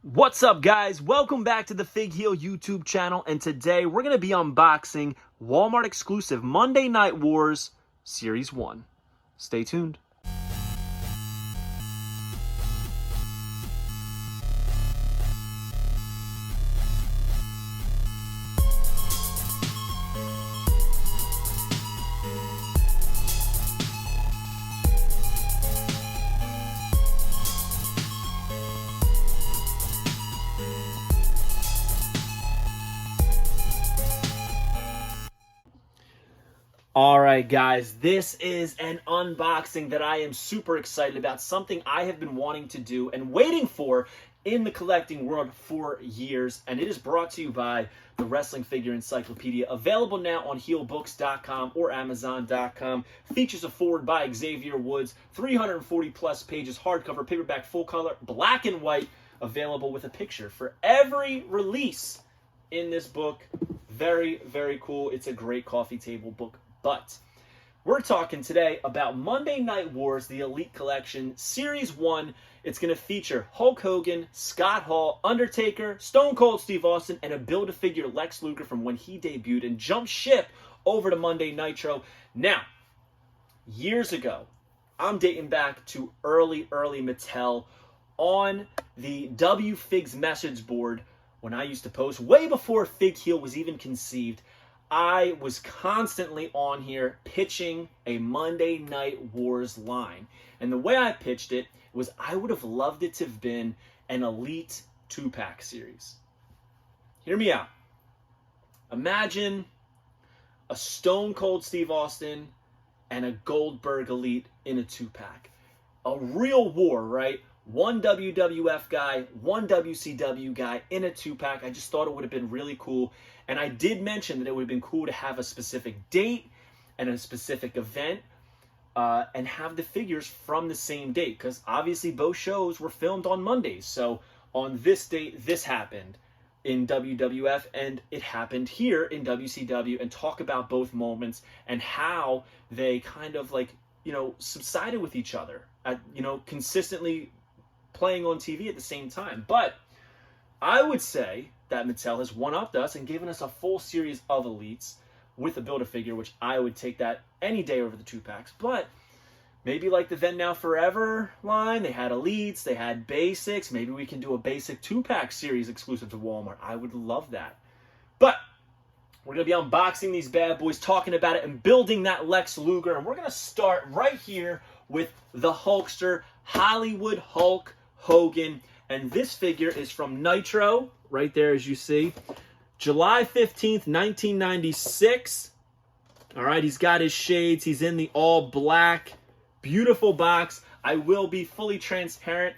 What's up, guys? Welcome back to the Fig Heel YouTube channel, and today we're going to be unboxing Walmart exclusive Monday Night Wars Series 1. Stay tuned. Alright guys, this is an unboxing that I am super excited about, something I have been wanting to do and waiting for in the collecting world for years, and it is brought to you by the Wrestling Figure Encyclopedia, available now on heelbooks.com or amazon.com. Features a forward by Xavier Woods, 340 plus pages, hardcover, paperback, full color, black and white, available with a picture for every release in this book. Very, very cool. It's a great coffee table book. But we're talking today about Monday Night Wars, the Elite Collection, Series 1. It's going to feature Hulk Hogan, Scott Hall, Undertaker, Stone Cold Steve Austin, and a Build-A-Figure Lex Luger from when he debuted and jumped ship over to Monday Nitro. Now, years ago, I'm dating back to early Mattel on the WFigs message board when I used to post, way before Fig Heel was even conceived. I was constantly on here pitching a Monday Night Wars line. And the way I pitched it was I would have loved it to have been an Elite 2-pack series. Hear me out. Imagine a Stone Cold Steve Austin and a Goldberg Elite in a 2-pack. A real war, right? One WWF guy, one WCW guy in a 2-pack. I just thought it would have been really cool. And I did mention that it would have been cool to have a specific date and a specific event and have the figures from the same date. Because obviously both shows were filmed on Mondays. So on this date, this happened in WWF and it happened here in WCW, and talk about both moments and how they kind of subsided with each other at, consistently playing on TV at the same time. But I would say that Mattel has one-upped us and given us a full series of Elites with a Build-A-Figure, which I would take that any day over the 2-packs. But maybe like the Then Now Forever line, they had Elites, they had Basics. Maybe we can do a Basic 2-pack series exclusive to Walmart. I would love that. But we're going to be unboxing these bad boys, talking about it, and building that Lex Luger. And we're going to start right here with the Hulkster, Hollywood Hulk Hogan. And this figure is from Nitro, right there as you see. July 15th, 1996. All right, he's got his shades. He's in the all black. Beautiful box. I will be fully transparent.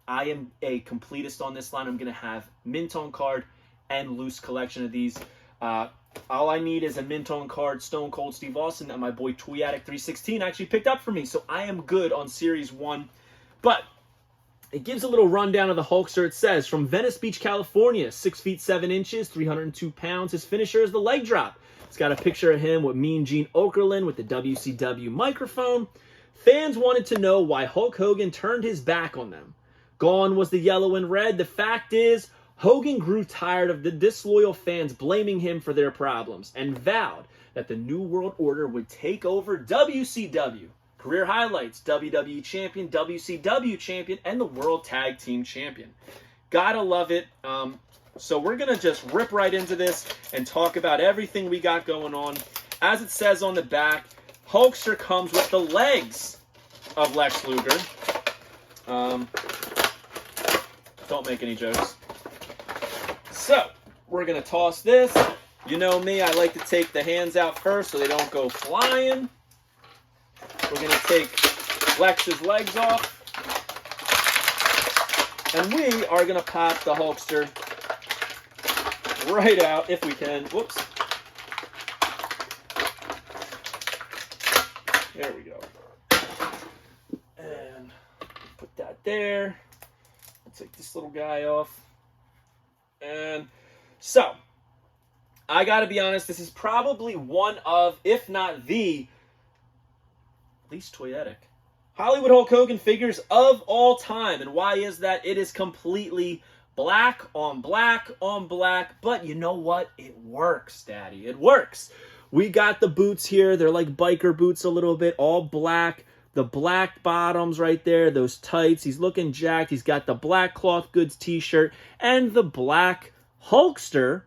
I am a completist on this line. I'm going to have mint on card and loose collection of these. All I need is a mint on card Stone Cold Steve Austin that my boy Toyatic316 actually picked up for me. So I am good on Series 1. But it gives a little rundown of the Hulkster. It says, from Venice Beach, California, 6 feet 7 inches, 302 pounds. His finisher is the leg drop. It's got a picture of him with Mean Gene Okerlund with the WCW microphone. Fans wanted to know why Hulk Hogan turned his back on them. Gone was the yellow and red. The fact is, Hogan grew tired of the disloyal fans blaming him for their problems and vowed that the New World Order would take over WCW. Career highlights: WWE Champion, WCW Champion, and the World Tag Team Champion. Gotta love it. So we're going to just rip right into this and talk about everything we got going on. As it says on the back, Hulkster comes with the legs of Lex Luger. Don't make any jokes. So we're going to toss this. You know me, I like to take the hands out first so they don't go flying. We're going to take Lex's legs off. And we are going to pop the Hulkster right out if we can. Whoops. There we go. And put that there. I'll take this little guy off. And so, I got to be honest, this is probably one of, if not the least toyetic Hollywood Hulk Hogan figures of all time. And why is that? It is completely black on black on black. But you know what? It works, Daddy. It works. We got the boots here. They're like biker boots a little bit, all black. The black bottoms right there, those tights. He's looking jacked. He's got the black cloth goods t-shirt and the black Hulkster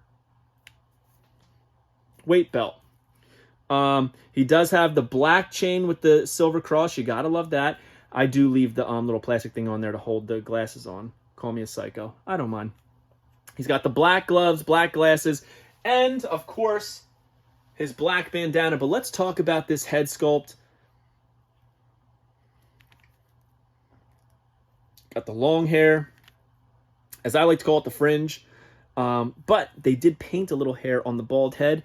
weight belt. He does have the black chain with the silver cross. You gotta love that. I do leave the little plastic thing on there to hold the glasses on. Call me a psycho. I don't mind. He's got the black gloves, black glasses, and, of course, his black bandana. But let's talk about this head sculpt. Got the long hair, as I like to call it, the fringe. But they did paint a little hair on the bald head.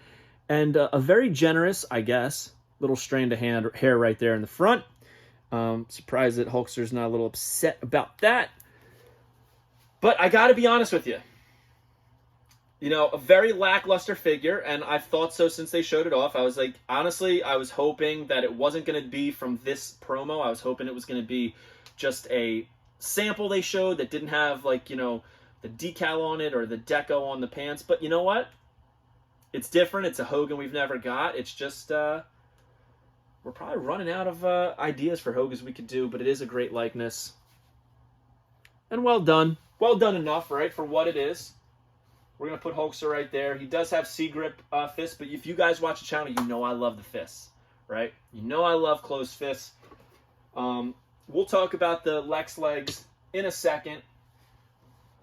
And a very generous, I guess, little strand of hair right there in the front. Surprised that Hulkster's not a little upset about that. But I got to be honest with you. You know, a very lackluster figure, and I've thought so since they showed it off. I was like, honestly, I was hoping that it wasn't going to be from this promo. I was hoping it was going to be just a sample they showed that didn't have, like, you know, the decal on it or the deco on the pants. But you know what? It's different. It's a Hogan we've never got. It's just, we're probably running out of ideas for Hogans we could do, but it is a great likeness. And well done. Well done enough, right, for what it is. We're going to put Hulkster right there. He does have C-grip fists, but if you guys watch the channel, you know I love the fists, right? You know I love closed fists. We'll talk about the Lex legs in a second.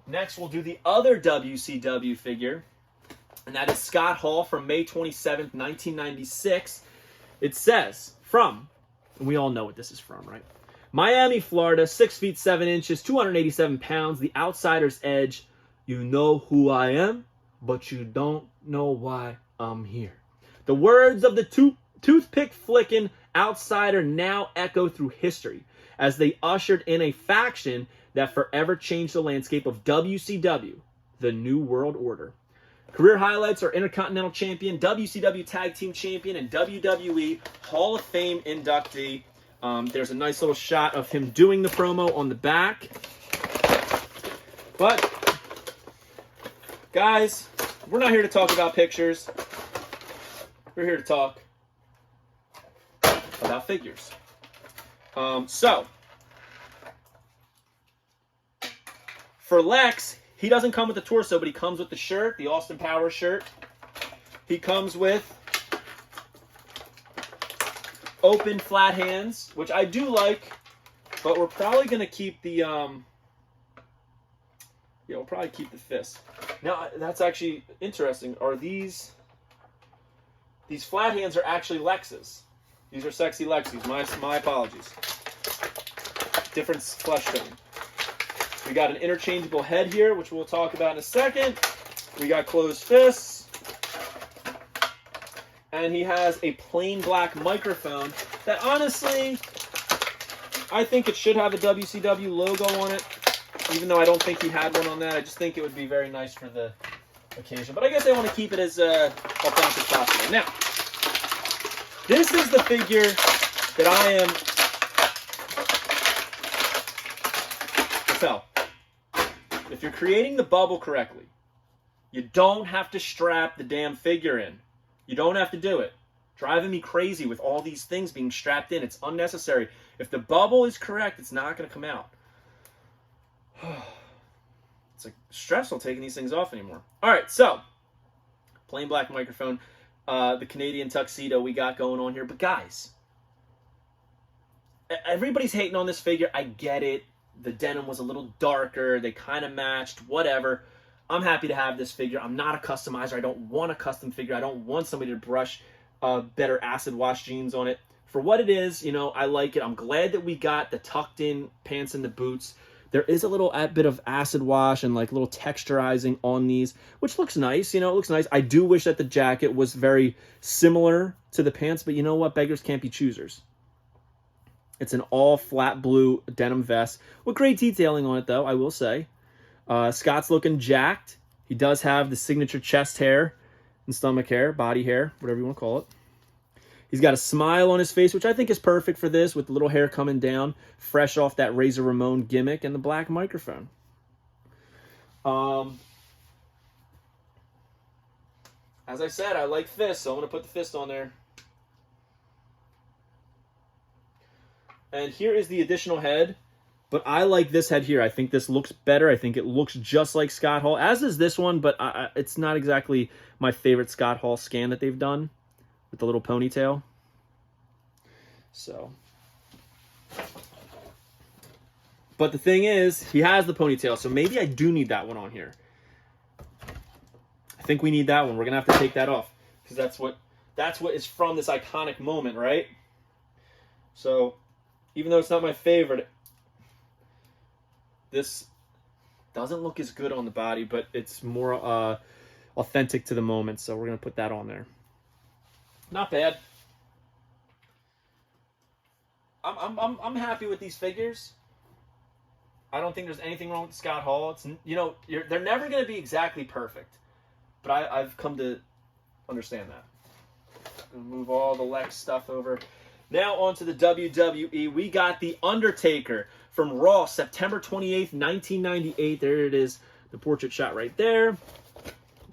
Next, we'll do the other WCW figure, and that is Scott Hall from May 27th, 1996. It says, from, and we all know what this is from, right? Miami, Florida, 6 feet 7 inches, 287 pounds, the outsider's edge. You know who I am, but you don't know why I'm here. The words of the toothpick flicking outsider now echo through history as they ushered in a faction that forever changed the landscape of WCW, the New World Order. Career highlights are Intercontinental Champion, WCW Tag Team Champion, and WWE Hall of Fame inductee. There's a nice little shot of him doing the promo on the back. But, guys, we're not here to talk about pictures. We're here to talk about figures. So, for Lex, he doesn't come with the torso, but he comes with the shirt, the Austin Powers shirt. He comes with open flat hands, which I do like, but we're probably going to keep the, we'll probably keep the fist. Now, that's actually interesting. Are these flat hands are actually Lexes. These are sexy Lexies. My apologies. Different flesh tone. We got an interchangeable head here, which we'll talk about in a second. We got closed fists. And he has a plain black microphone that, honestly, I think it should have a WCW logo on it. Even though I don't think he had one on that. I just think it would be very nice for the occasion. But I guess I want to keep it as authentic as possible. Now, this is the figure that I am... So, if you're creating the bubble correctly, you don't have to strap the damn figure in. You don't have to do it. Driving me crazy with all these things being strapped in. It's unnecessary. If the bubble is correct, it's not going to come out. It's like stressful taking these things off anymore. All right, so plain black microphone, the Canadian tuxedo we got going on here. But guys, everybody's hating on this figure. I get it. The denim was a little darker. They kind of matched. Whatever. I'm happy to have this figure. I'm not a customizer. I don't want a custom figure. I don't want somebody to brush better acid wash jeans on it. For what it is, you know, I like it. I'm glad that we got the tucked in pants and the boots. There is a little bit of acid wash and like little texturizing on these, which looks nice. You know, it looks nice. I do wish that the jacket was very similar to the pants, but you know what? Beggars can't be choosers. It's an all flat blue denim vest with great detailing on it, though, I will say. Scott's looking jacked. He does have the signature chest hair and stomach hair, body hair, whatever you want to call it. He's got a smile on his face, which I think is perfect for this, with the little hair coming down, fresh off that Razor Ramon gimmick, and the black microphone. As I said, I like fists, so I'm going to put the fist on there. And here is the additional head. But I like this head here. I think this looks better. I think it looks just like Scott Hall, as is this one, but it's not exactly my favorite Scott Hall scan that they've done with the little ponytail. So. But the thing is, he has the ponytail, so maybe I do need that one on here. I think we need that one. We're going to have to take that off, because that's what is from this iconic moment, right? So, even though it's not my favorite, this doesn't look as good on the body, but it's more authentic to the moment, so we're going to put that on there. Not bad. I'm happy with these figures. I don't think there's anything wrong with Scott Hall. It's, you know, they're never going to be exactly perfect, but I've come to understand that. I'm going to move all the Lex stuff over. Now on to the WWE. We got the Undertaker from Raw, September 28th, 1998. There it is, the portrait shot right there.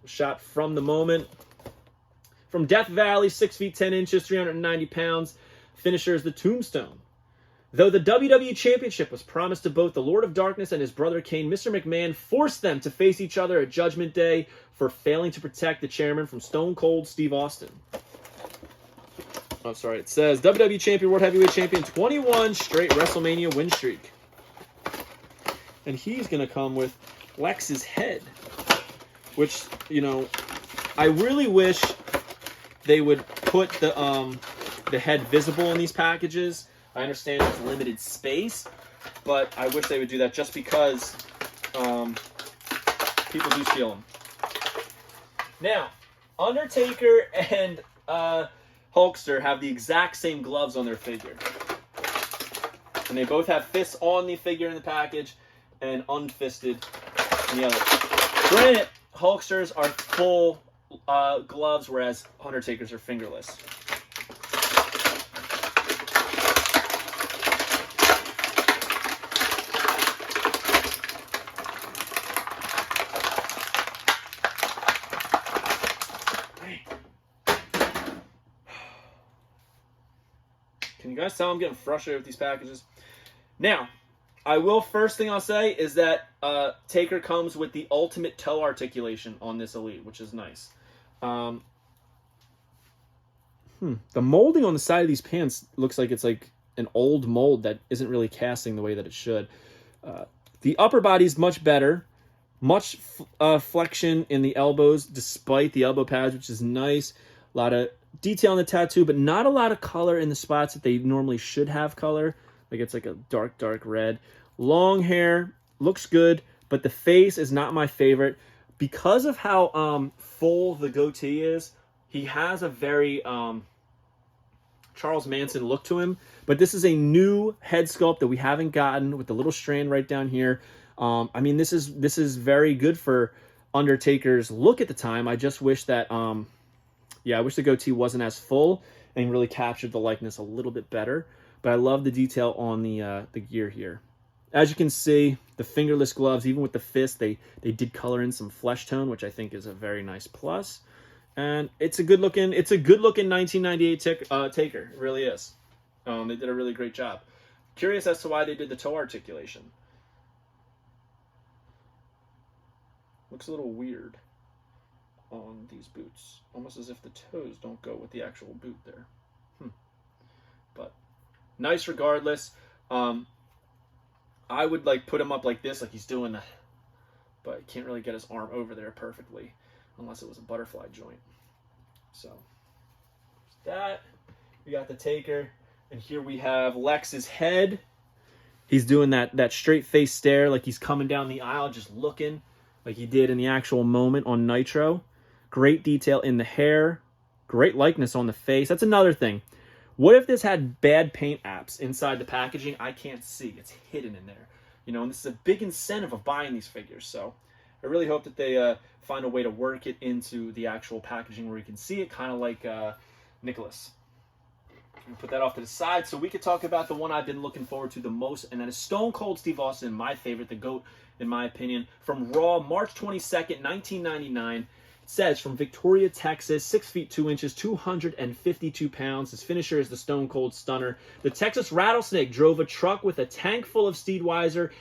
Shot from the moment. From Death Valley, 6 feet 10 inches, 390 pounds. Finisher is the Tombstone. Though the WWE Championship was promised to both the Lord of Darkness and his brother Kane, Mr. McMahon forced them to face each other at Judgment Day for failing to protect the chairman from Stone Cold Steve Austin. Oh, sorry. It says WWE Champion, World Heavyweight Champion, 21 straight WrestleMania win streak. And he's going to come with Lex's head, which, you know, I really wish they would put the head visible in these packages. I understand it's limited space, but I wish they would do that just because people do steal them. Now, Undertaker and Hulkster have the exact same gloves on their figure. And they both have fists on the figure in the package and unfisted in the other. Granted, Hulksters are full gloves, whereas Undertakers are fingerless. Can you guys tell I'm getting frustrated with these packages? Now, first thing I'll say is that Taker comes with the ultimate toe articulation on this Elite, which is nice. The molding on the side of these pants looks like it's like an old mold that isn't really casting the way that it should. The upper body is much better. Much flexion in the elbows despite the elbow pads, which is nice. A lot of detail in the tattoo, but not a lot of color in the spots that they normally should have color. Like it's like a dark, dark red. Long hair, looks good, but the face is not my favorite. Because of how full the goatee is, he has a very Charles Manson look to him. But this is a new head sculpt that we haven't gotten with the little strand right down here. I mean, this is very good for Undertaker's look at the time. I just wish that... I wish the goatee wasn't as full and really captured the likeness a little bit better. But I love the detail on the gear here. As you can see, the fingerless gloves, even with the fist, they did color in some flesh tone, which I think is a very nice plus. And it's a good looking 1998 Taker. It really is. They did a really great job. Curious as to why they did the toe articulation. Looks a little weird on these boots, almost as if the toes don't go with the actual boot there. But nice regardless. I would like put him up like this, like he's doing that, but you can't really get his arm over there perfectly unless it was a butterfly joint. So that, we got the Taker, and here we have Lex's head. He's doing that straight face stare, like he's coming down the aisle just looking like he did in the actual moment on Nitro. Great detail in the hair. Great likeness on the face. That's another thing. What if this had bad paint apps inside the packaging? I can't see. It's hidden in there. You know, and this is a big incentive of buying these figures. So I really hope that they find a way to work it into the actual packaging where you can see it, kind of like Nicholas. Put that off to the side so we could talk about the one I've been looking forward to the most, and that is Stone Cold Steve Austin, my favorite, the GOAT, in my opinion, from Raw, March 22nd, 1999. It says, from Victoria, Texas, 6 feet 2 inches, 252 pounds. His finisher is the Stone Cold Stunner. The Texas Rattlesnake drove a truck with a tank full of Steve Weiser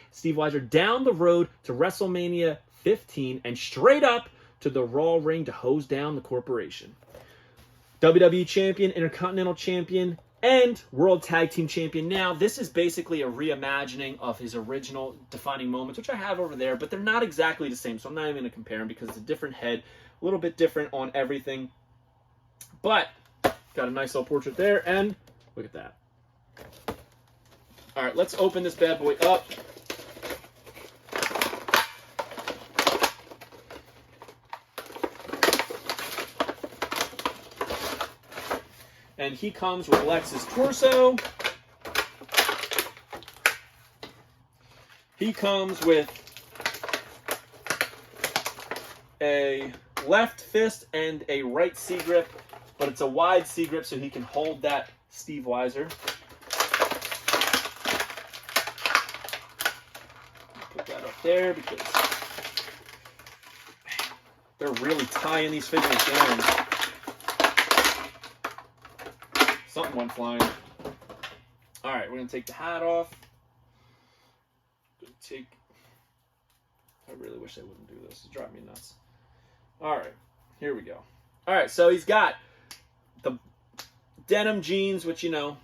down the road to WrestleMania 15 and straight up to the Raw ring to hose down the corporation. WWE Champion, Intercontinental Champion, and World Tag Team Champion. Now, this is basically a reimagining of his original defining moments, which I have over there, but they're not exactly the same, so I'm not even going to compare them because it's a different head, a little bit different on everything. But, got a nice little portrait there, and look at that. All right, let's open this bad boy up. And he comes with Lex's torso. He comes with a left fist and a right C-grip, but it's a wide C-grip so he can hold that Steve Weiser. Put that up there because they're really tying these figures down. Something went flying. All right, we're going to take the hat off. I really wish I wouldn't do this. It's driving me nuts. All right, here we go. All right, so he's got the denim jeans, which, you know,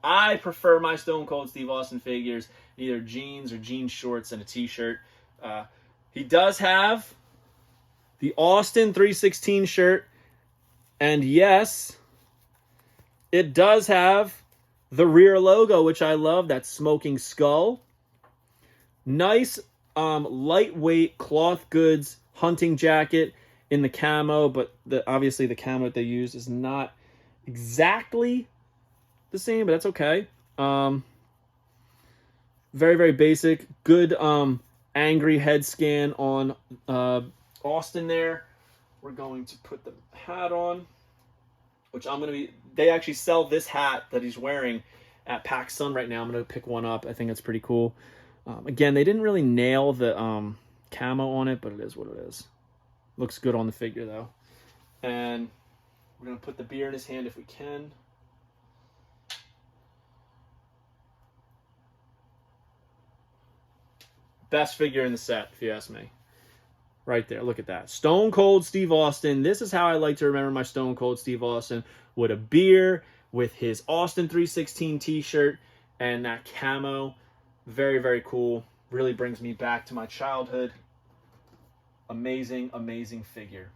I prefer my Stone Cold Steve Austin figures, either jeans or jean shorts and a t-shirt. He does have the Austin 316 shirt, and yes, it does have the rear logo, which I love, that smoking skull. Nice, lightweight cloth goods hunting jacket in the camo, but obviously the camo that they use is not exactly the same, but that's okay. Very, very basic. Good angry head scan on Austin there. We're going to put the hat on, which I'm going to be... They actually sell this hat that he's wearing at PacSun right now. I'm going to pick one up. I think it's pretty cool. Again, they didn't really nail the camo on it, but it is what it is. Looks good on the figure, though. And we're going to put the beer in his hand if we can. Best figure in the set, if you ask me. Right there, look at that. Stone Cold Steve Austin. This is how I like to remember my Stone Cold Steve Austin. With a beer, with his Austin 316 t-shirt, and that camo. Very, very cool. Really brings me back to my childhood. Amazing, amazing figure.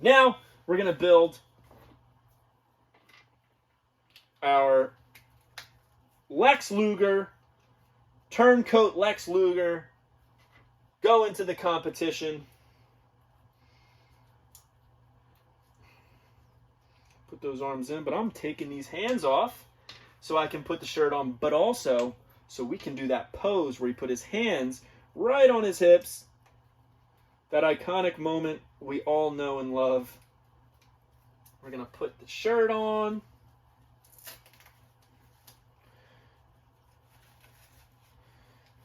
Now, we're going to build our Lex Luger, turncoat Lex Luger, go into the competition. Put those arms in, but I'm taking these hands off so I can put the shirt on, but also so we can do that pose where he put his hands right on his hips. That iconic moment we all know and love. We're going to put the shirt on.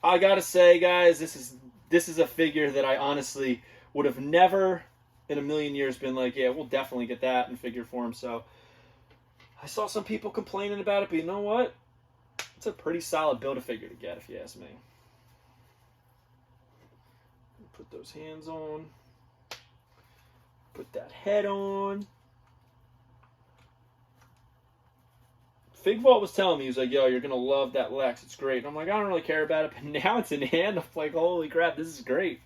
I got to say, guys, this is a figure that I honestly would have never in a million years been like, yeah, we'll definitely get that in figure form. So I saw some people complaining about it, but you know what? It's a pretty solid Build-A-Figure to get, if you ask me. Put those hands on. Put that head on. Fig Vault was telling me, he was like, yo, you're going to love that Lex. It's great. And I'm like, I don't really care about it, but now it's in hand. I'm like, holy crap, this is great.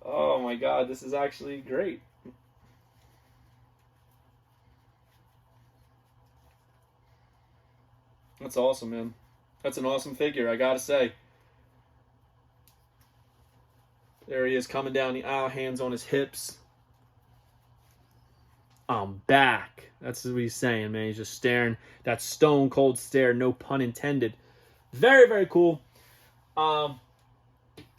Oh my God, this is actually great. That's awesome, man. That's an awesome figure, I gotta say. There he is coming down the aisle, hands on his hips. I'm back. That's what he's saying, man. He's just staring. That stone cold stare, no pun intended. Very, very cool.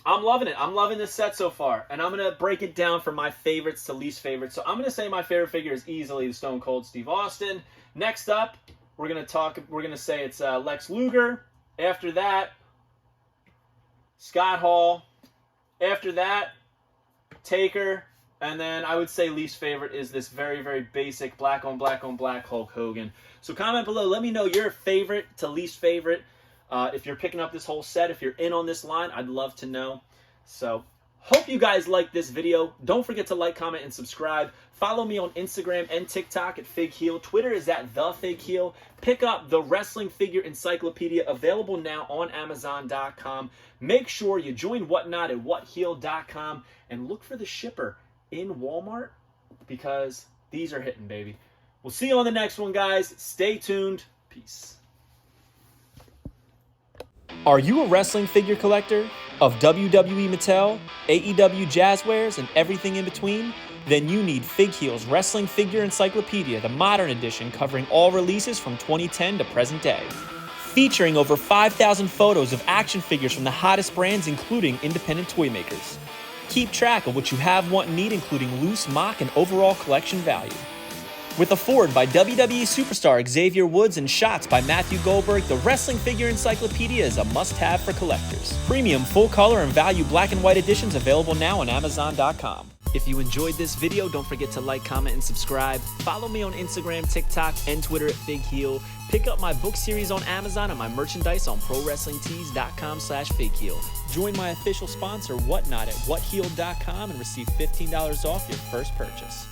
I'm loving it. I'm loving this set so far. And I'm going to break it down from my favorites to least favorites. So I'm going to say my favorite figure is easily the Stone Cold Steve Austin. Next up, we're gonna say it's Lex Luger. After that, Scott Hall. After that, Taker. And then I would say least favorite is this very, very basic black on black on black Hulk Hogan. So comment below. Let me know your favorite to least favorite. If you're picking up this whole set, if you're in on this line, I'd love to know. So hope you guys liked this video. Don't forget to like, comment, and subscribe. Follow me on Instagram and TikTok at FigHeel. Twitter is at TheFigHeel. Pick up the Wrestling Figure Encyclopedia, available now on Amazon.com. Make sure you join Whatnot at WhatHeel.com and look for the shipper in Walmart because these are hitting, baby. We'll see you on the next one, guys. Stay tuned. Peace. Are you a wrestling figure collector of WWE Mattel, AEW Jazzwares, and everything in between? Then you need FigHeel's Wrestling Figure Encyclopedia, the modern edition covering all releases from 2010 to present day. Featuring over 5,000 photos of action figures from the hottest brands, including independent toy makers. Keep track of what you have, want, and need, including loose, mock, and overall collection value. With a foreword by WWE superstar Xavier Woods and shots by Matthew Goldberg, the Wrestling Figure Encyclopedia is a must-have for collectors. Premium, full-color, and value black and white editions available now on Amazon.com. If you enjoyed this video, don't forget to like, comment, and subscribe. Follow me on Instagram, TikTok, and Twitter at FigHeel. Pick up my book series on Amazon and my merchandise on ProWrestlingTees.com/FigHeel. Join my official sponsor, Whatnot, at WhatHeel.com and receive $15 off your first purchase.